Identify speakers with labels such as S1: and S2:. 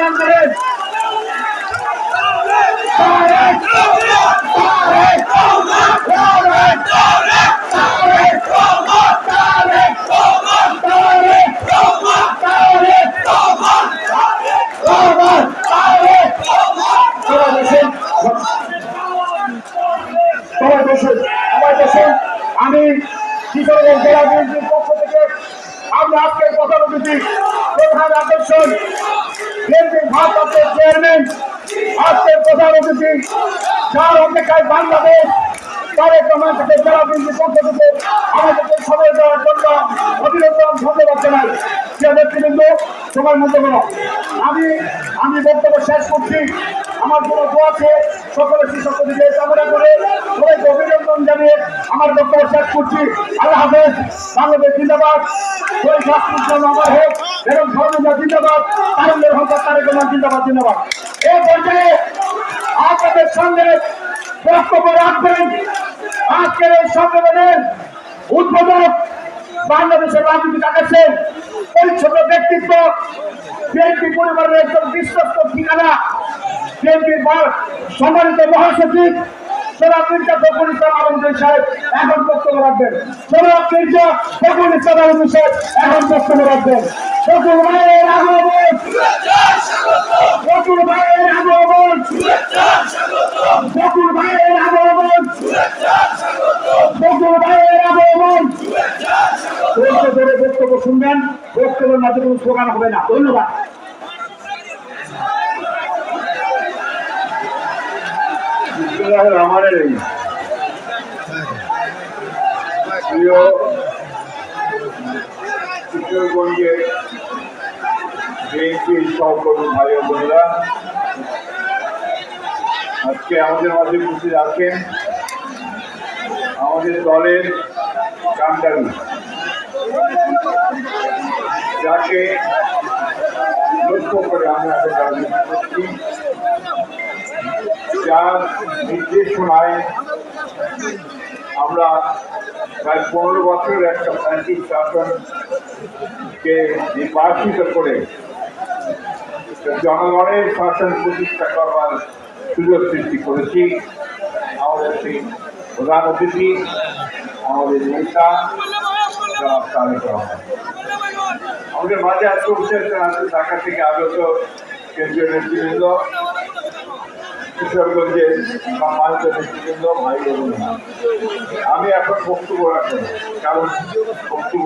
S1: সংগ্রাম করেন। আমি কিশোরগঞ্জ জেলা বিএনপির পক্ষ থেকে আমরা আজকের কথা বলতেছি প্রধান আকর্ষণ বিএনপির ভারপ্রাপ্ত চেয়ারম্যান আজকের কথা বলতেছি যার অপেক্ষায় বাংলাদেশ তারেক রহমান থেকে জেলা বিএনপির পক্ষ থেকে আমাদেরকে সময় দেওয়ার জন্য অভিনন্দন ধন্যবাদ জানাই। প্রিয় নেতৃবৃন্দ, তোমার মতো করো। আমি বক্তব্য শেষ করছি। আমার কোনো দোয়া আছে সকলে শিক্ষক দিকে কামনা করে সবাইকে অভিনন্দন জানিয়ে আমার বক্তব্য শেষ করছি। আল্লাহ হাফেজ। বাংলাদেশ জিন্দাবাদ। শহীদ রাষ্ট্রের জন্য আমার হোক এবং ধর্মীয় জিন্দাবাদ। তারুণ্যের হোক তারেক রহমান জিন্দাবাদ জিন্দাবাদ। এই পর্যায়ে আপনাদের সামনে বক্তব্য রাখবেন আজকের এই সম্মেলনের উদ্বোধক বাংলাদেশের রাজনীতি কাটাচ্ছেন পরিচ্ছন্ন ব্যক্তিত্ব, বিএনপি পরিবারের একজন বিশ্বস্ত ঠিকানা, বিএনপির সম্মানিত মহাসচিব জনাব মির্জা ফখরুল ইসলাম আলমগীর সাহেব এখন বক্তব্য রাখবেন। জনাব মির্জা ফখরুল ইসলাম আলমগীর সাহেব এখন বক্তব্য রাখবেন। ফখরুল ভাইয়ের আগমন, ফখরুল ভাইয়ের আগমন, ফখরুল ভাইয়ের আগমন, ফখরুল ভাইয়ের আগমন। ধরে বক্তব্য শুনবেন, বক্তব্যের মাঝে কোনো স্লোগান হবে না। ধন্যবাদ।
S2: আমাদের প্রিয় কিশোরগঞ্জের বিএনপির সহকর্মী ভাই ও বোনেরা, আজকে আমাদের মাঝে উপস্থিত আছেন আমাদের দলের কান্ডারি, যাকে লক্ষ্য করে আমরা রাজনীতি করছি, যার নির্দেশনায় আমরা প্রায় 15 বছরের একটা ফ্যাসিস্ট শাসনকে নির্বাসিত করে জনগণের শাসন প্রতিষ্ঠা করবার সুযোগ সৃষ্টি করেছি। আমাদের সেই প্রধান অতিথি আমাদের নেতা তারেক রহমান। আমাদের মাঝে আজকে উপস্থিত আছে ঢাকা থেকে আগত কেন্দ্রীয় নেতৃবৃন্দ, কিশোরগঞ্জের সম্মানিত নেতৃবৃন্দ, ভাই বোনেরা। আমি এখন বক্তব্য রাখবো, কারণ বক্তব্য